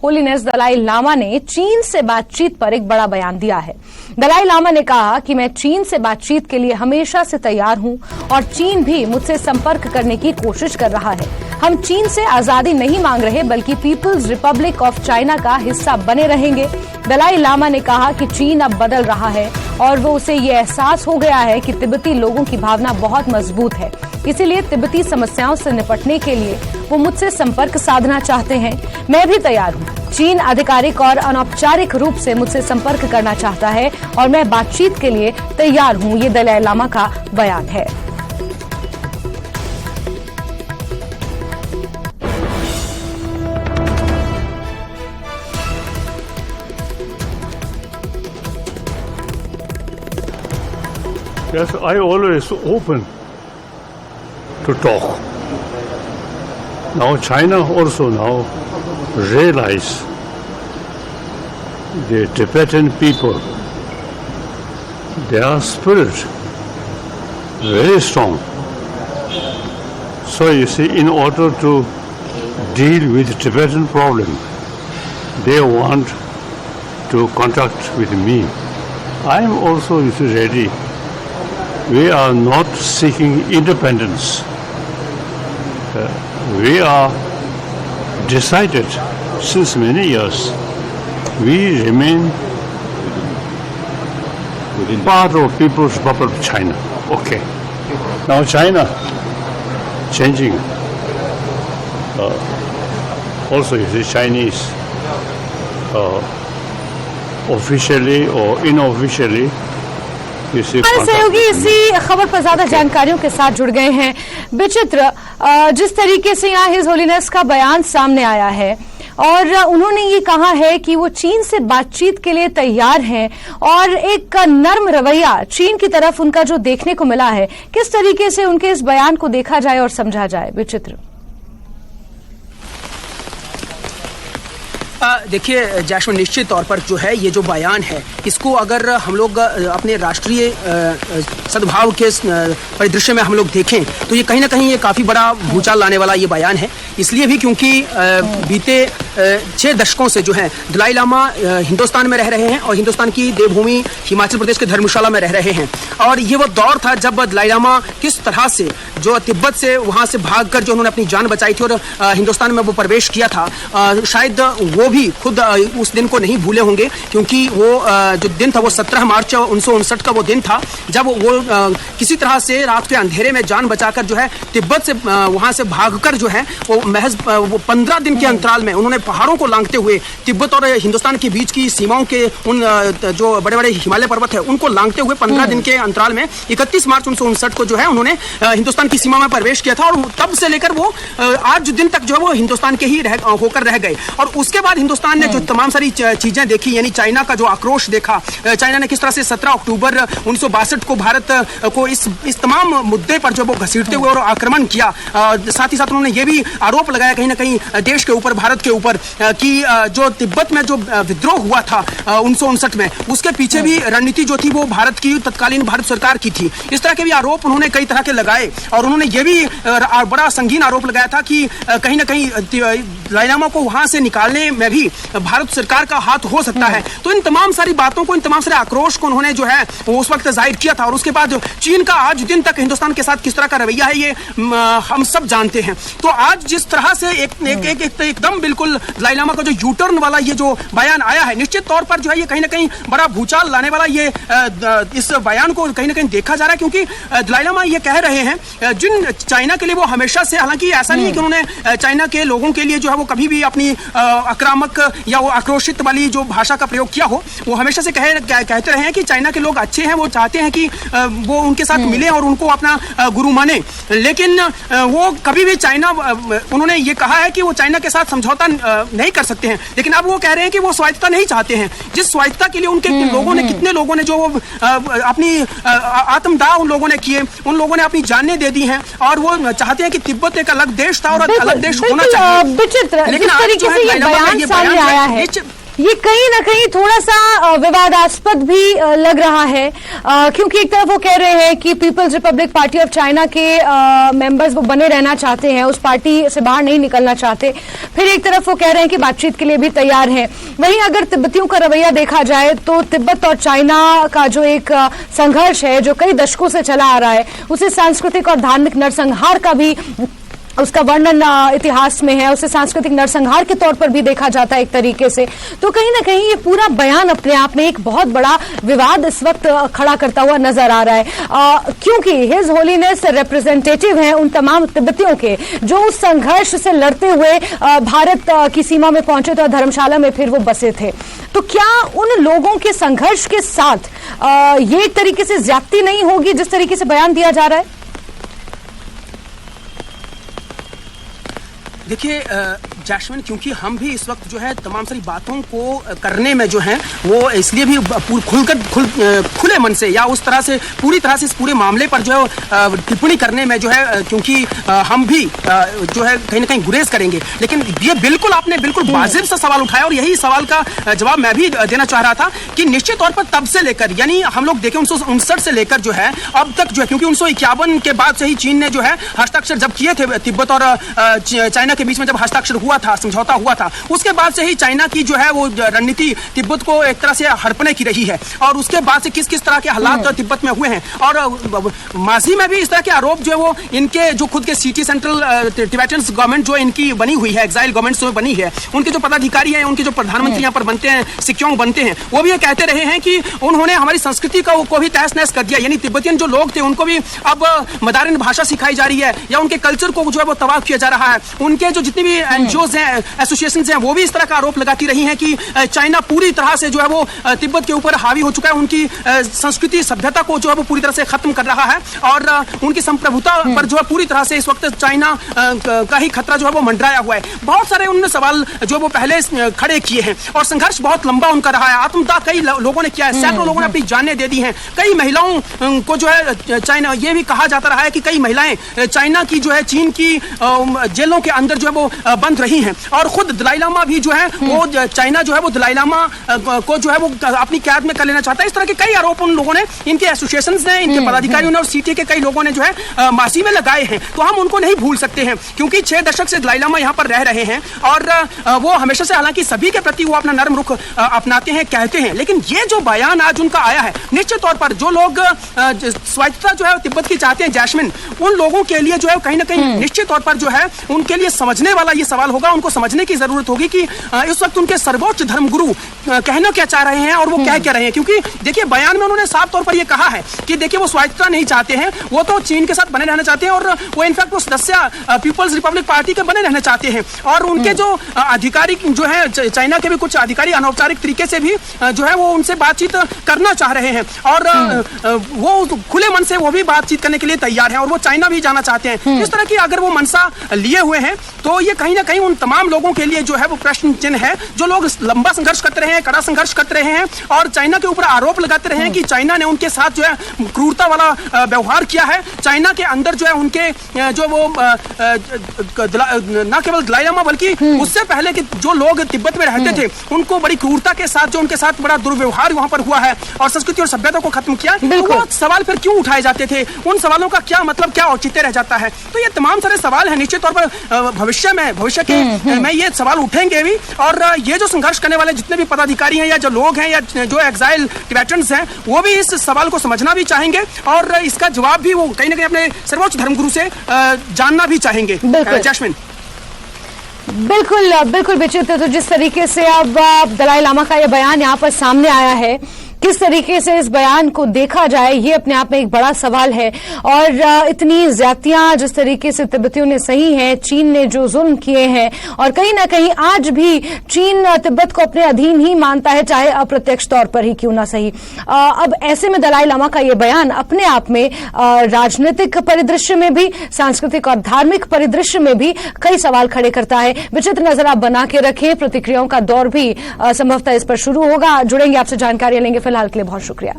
Holiness Dalai Lama ने चीन से बातचीत पर एक बड़ा बयान दिया है। दलाई लामा ने कहा कि मैं चीन से बातचीत के लिए हमेशा से तैयार हूं और चीन भी मुझसे संपर्क करने की कोशिश कर रहा है। हम चीन से आजादी नहीं मांग रहे बल्कि पीपुल्स रिपब्लिक ऑफ चाइना का हिस्सा बने रहेंगे। दलाई लामा ने कहा कि चीन अब बदल रहा है और वो उसे ये एहसास हो गया है कि तिब्बती लोगों की भावना बहुत मजबूत है, इसीलिए तिब्बती समस्याओं से निपटने के लिए वो मुझसे संपर्क साधना चाहते हैं। मैं भी तैयार हूँ। चीन आधिकारिक और अनौपचारिक रूप से मुझसे संपर्क करना चाहता है और मैं बातचीत के लिए तैयार हूँ, ये दलाई लामा का बयान है। Yes, I always open to talk. Now China also now realize the Tibetan people, their spirit very strong. So you see, in order to deal with the Tibetan problem, they want to contact with me. I am also ready. We are not seeking independence. We are decided since many years. We remain part of People's Republic of China. Okay. Now China changing. Also, you see, Chinese officially or unofficially. हमारे सहयोगी इसी खबर पर ज्यादा जानकारियों के साथ जुड़ गए हैं। विचित्र, जिस तरीके से यहाँ हिज होलीनेस का बयान सामने आया है और उन्होंने ये कहा है कि वो चीन से बातचीत के लिए तैयार हैं और एक नर्म रवैया चीन की तरफ उनका जो देखने को मिला है, किस तरीके से उनके इस बयान को देखा जाए और समझा जाए? विचित्र, देखिए जैश्वन, निश्चित तौर पर जो है ये जो बयान है, इसको अगर हम लोग अपने राष्ट्रीय सद्भाव के परिदृश्य में हम लोग देखें तो ये कहीं ना कहीं ये काफ़ी बड़ा भूचाल लाने वाला ये बयान है। इसलिए भी क्योंकि बीते 6 दशकों से जो है दलाई लामा हिंदुस्तान में रह रहे हैं और हिंदुस्तान की देवभूमि हिमाचल प्रदेश के धर्मशाला में रह रहे हैं। और ये वो दौर था जब दलाई लामा किस तरह से जो तिब्बत से वहाँ से भागकर जो उन्होंने अपनी जान बचाई थी और हिंदुस्तान में वो प्रवेश किया था। शायद वो भी खुद उस दिन को नहीं भूले होंगे, क्योंकि वो जो दिन था वो 17 मार्च 1959 का वो दिन था जब वो किसी तरह से रात के अंधेरे में जान बचाकर जो है तिब्बत से वहाँ से भागकर जो है वो महज 15 दिन के अंतराल में उन्होंने पहाड़ों को लांघते हुए तिब्बत और हिंदुस्तान के बीच की सीमाओं के उन जो बड़े बड़े हिमालय पर्वत है उनको लांघते हुए 15 दिन के अंतराल में 31 मार्च 1959 को जो है उन्होंने हिंदुस्तान की सीमा में प्रवेश किया था। और तब से लेकर वो आज दिन तक जो है वो हिंदुस्तान के ही होकर रह गए। और उसके बाद हिंदुस्तान ने जो तमाम सारी चीजें देखी, यानी चाइना का जो आक्रोश देखा, चाइना ने किस तरह से 17 अक्टूबर 1962 को भारत को इस तमाम मुद्दे पर जो वो घसीटते हुए और आक्रमण किया। साथ ही साथ उन्होंने ये भी आरोप लगाया कहीं ना कहीं देश के ऊपर, भारत के ऊपर, कि जो तिब्बत में जो विद्रोह हुआ था 1959 में, उसके पीछे भी रणनीति जो थी वो भारत की, तत्कालीन भारत सरकार की थी। इस तरह के भी आरोप उन्होंने कई तरह के लगाए और उन्होंने ये भी बड़ा संगीन आरोप लगाया था कि कहीं ना कहीं दलाई लामा को वहां से निकालने में भी भारत सरकार का हाथ हो सकता है। तो इन तमाम सारी बातों को, इन तमाम सारे आक्रोश को उन्होंने जो है वो उस वक्त जाहिर किया था। और उसके बाद चीन का आज दिन तक हिंदुस्तान के साथ किस तरह का रवैया है ये हम सब जानते हैं। तो आज जिस तरह से एकदम बिल्कुल दलाई लामा का जो यूटर्न वाला ये जो बयान आया है, निश्चित तौर पर जो है ये कहीं ना कहीं बड़ा भूचाल लाने वाला ये इस बयान को कहीं ना कहीं देखा जा रहा है। क्योंकि दलाई लामा ये कह रहे हैं जिन चाइना के लिए वो हमेशा से, हालांकि ऐसा नहीं है कि उन्होंने चाइना के लोगों के लिए जो है वो कभी भी अपनी आक्रामक या वो आक्रोशित वाली जो भाषा का प्रयोग किया हो, वो हमेशा से कहते रहे हैं कि चाइना के लोग अच्छे हैं, वो चाहते हैं कि वो उनके साथ मिले और उनको अपना गुरु माने। लेकिन वो कभी भी चाइना, उन्होंने ये कहा है कि वो चाइना के साथ समझौता नहीं कर सकते हैं। लेकिन अब वो कह रहे हैं कि वो स्वायत्तता नहीं चाहते हैं, जिस स्वायत्तता के लिए उनके लोगों ने, कितने लोगों ने जो अपनी आत्मदाह उन लोगों ने किए, उन लोगों ने अपनी जानें दे दी हैं और वो चाहते हैं कि तिब्बत एक अलग देश था और अलग देश होना चाहिए। लेकिन आज जो है बयान सामने आया है, ये कहीं ना कहीं थोड़ा सा विवादास्पद भी लग रहा है, क्योंकि एक तरफ वो कह रहे हैं कि People's Republic Party of China के मेंबर्स वो बने रहना चाहते हैं, उस पार्टी से बाहर नहीं निकलना चाहते। फिर एक तरफ वो कह रहे हैं कि बातचीत के लिए भी तैयार हैं। वहीं अगर तिब्बतियों का रवैया देखा जाए तो तिब्बत और चाइना का जो एक संघर्ष है जो कई दशकों से चला आ रहा है, उसे सांस्कृतिक और धार्मिक नरसंहार का भी उसका वर्णन इतिहास में है, उसे सांस्कृतिक नरसंहार के तौर पर भी देखा जाता है एक तरीके से। तो कहीं ना कहीं ये पूरा बयान अपने आप में एक बहुत बड़ा विवाद इस वक्त खड़ा करता हुआ नजर आ रहा है, क्योंकि हिज होलीनेस रिप्रेजेंटेटिव हैं उन तमाम तिब्बतियों के जो उस संघर्ष से लड़ते हुए भारत की सीमा में पहुंचे थे और धर्मशाला में फिर वो बसे थे। तो क्या उन लोगों के संघर्ष के साथ ये एक तरीके से ज्यादती नहीं होगी जिस तरीके से बयान दिया जा रहा है? देखिए जैस्मिन, क्योंकि हम भी इस वक्त जो है तमाम सारी बातों को करने में जो है वो इसलिए भी खुले मन से या उस तरह से पूरी तरह से इस पूरे मामले पर जो है टिप्पणी करने में जो है, क्योंकि हम भी जो है कहीं ना कहीं गुरेज करेंगे। लेकिन ये बिल्कुल आपने बिल्कुल वाजिब सा सवाल उठाया और यही सवाल का जवाब मैं भी देना चाह रहा था कि निश्चित तौर पर तब से लेकर, यानी हम लोग देखें 1959 से लेकर जो है अब तक जो है, क्योंकि 1951 के बाद से ही चीन ने जो है हस्ताक्षर जब किए थे तिब्बत और चाइना के बीच में, जब हस्ताक्षर हुआ था, समझौता हुआ था, उसके बाद से ही चाइना की जो है वो रणनीति तिब्बत को एक तरह से हड़पने की रही है। और उसके बाद से किस किस तरह के हालात तिब्बत में हुए हैं और माजी में भी इस तरह के आरोप जो है वो इनके जो खुद के सिटी सेंट्रल टिबेटन गवर्नमेंट जो इनकी बनी हुई है, एक्साइल गवर्नमेंट जो बनी है, उनके जो पदाधिकारी हैं, उनके जो प्रधानमंत्री यहाँ पर बनते हैं, सिक्योंग बनते हैं, वो भी ये कहते रहे हैं कि उन्होंने हमारी संस्कृति को भी तहस नहस कर दिया। यानी तिब्बतियन जो लोग थे उनको भी अब मदारिन भाषा सिखाई जा रही है या उनके कल्चर को जो है वो तबाह किया जा रहा है। उनके जो जितनी भी एनजीओज हैं, एसोसिएशंस हैं, वो भी इस तरह का आरोप लगाती रही हैं कि चाइना पूरी तरह से जो है वो तिब्बत के ऊपर हावी हो चुका है, उनकी संस्कृति सभ्यता को जो है वो पूरी तरह से खत्म कर रहा है और उनकी संप्रभुता पर जो है पूरी तरह से इस वक्त चाइना का ही खतरा जो है वो मंडराया हुआ है। बहुत सारे उन्होंने सवाल जो वो पहले खड़े किए हैं और संघर्ष बहुत लंबा उनका रहा है। आत्मदाह कई लोगों ने किया है, सैकड़ों लोगों ने अपनी जानें दे दी हैं। कई महिलाओं को जो है चाइना, ये भी कहा जाता रहा है कि कई महिलाएं चाइना की जो है चीन की जेलों के अंदर जो है वो बंद रही हैं और खुद दलाई लामा भी जो है वो चाइना जो है वो दलाई लामा को जो है वो अपनी कैद में कर लेना चाहता है। इस तरह के कई आरोप उन लोगों ने, इनके एसोसिएशंस ने, इनके पदाधिकारियों ने और सीटी के कई लोगों ने जो है मासी में लगाए हैं। तो हम उनको नहीं भूल सकते हैं क्योंकि 6 दशक से दलाई लामा यहाँ पर रह रहे हैं और वो हमेशा से, हालांकि सभी के प्रति वो अपना नर्म रुख अपनाते हैं, कहते हैं, लेकिन ये जो बयान आज उनका आया है, निश्चित तौर पर जो लोग स्वायत्तता जो है तिब्बत की चाहते हैं जैस्मिन, उन लोगों के लिए जो है कहीं ना कहीं निश्चित तौर पर जो है उनके लिए समझने वाला ये सवाल होगा। उनको समझने की जरूरत होगी कि इस वक्त उनके सर्वोच्च धर्मगुरु कहना क्या चाह रहे हैं और वो कह क्या रहे हैं। क्योंकि देखिए बयान में उन्होंने साफ तौर पर ये कहा है कि देखिए वो स्वायत्तता नहीं चाहते हैं, वो तो चीन के साथ बने रहना चाहते हैं और वो इनफैक्ट वो सदस्य पीपल्स रिपब्लिक पार्टी के बने रहना चाहते हैं और उनके जो अधिकारी जो है चाइना के भी कुछ अधिकारी अनौपचारिक तरीके से भी जो है वो उनसे बातचीत करना चाह रहे हैं और वो खुले मन से वो भी बातचीत करने के लिए तैयार हैं और वो चाइना भी जाना चाहते हैं। इस तरह की अगर वो मनसा लिए हुए हैं तो ये कहीं ना कहीं उन तमाम लोगों के लिए जो है वो प्रश्न चिन्ह है जो लोग लंबा संघर्ष करते रहे हैं, कड़ा संघर्ष करते रहे हैं और चाइना के ऊपर आरोप लगाते रहे हैं कि चाइना ने उनके साथ जो है क्रूरता वाला व्यवहार किया है। चाइना के अंदर जो है उनके जो वो न केवल दलाई लामा बल्कि उससे पहले के जो लोग तिब्बत में रहते थे उनको बड़ी क्रूरता के साथ जो उनके साथ बड़ा दुर्व्यवहार वहां पर हुआ है और संस्कृति और सभ्यता को खत्म किया। तो वो सवाल फिर क्यों उठाए जाते थे, उन सवालों का क्या मतलब, क्या औचित्य रह जाता है। तो ये तमाम सारे सवाल हैं। निश्चित तौर पर भविष्य के में ये सवाल उठेंगे भी और ये जो संघर्ष करने वाले जितने भी पदाधिकारी हैं या जो लोग हैं या जो एक्साइल टिबेटन्स हैं वो भी इस सवाल को समझना भी चाहेंगे और इसका जवाब भी वो कहीं ना कहीं अपने सर्वोच्च धर्मगुरु से जानना भी चाहेंगे। जैस्मिन बिल्कुल बिल्कुल विचित्र। तो जिस तरीके से अब दलाई लामा का यह बयान यहाँ पर सामने आया है, किस तरीके से इस बयान को देखा जाए ये अपने आप में एक बड़ा सवाल है और इतनी ज्यादतियां जिस तरीके से तिब्बतियों ने सही हैं, चीन ने जो जुल्म किए हैं और कहीं ना कहीं आज भी चीन तिब्बत को अपने अधीन ही मानता है, चाहे अप्रत्यक्ष तौर पर ही क्यों ना सही। अब ऐसे में दलाई लामा का ये बयान अपने आप में राजनीतिक परिदृश्य में भी, सांस्कृतिक और धार्मिक परिदृश्य में भी कई सवाल खड़े करता है। विचित्र नजर आप बना के रखें, प्रतिक्रियाओं का दौर भी संभवतः इस पर शुरू होगा। जुड़ेंगे आपसे, जानकारी लेंगे। फिलहाल के लिए बहुत शुक्रिया।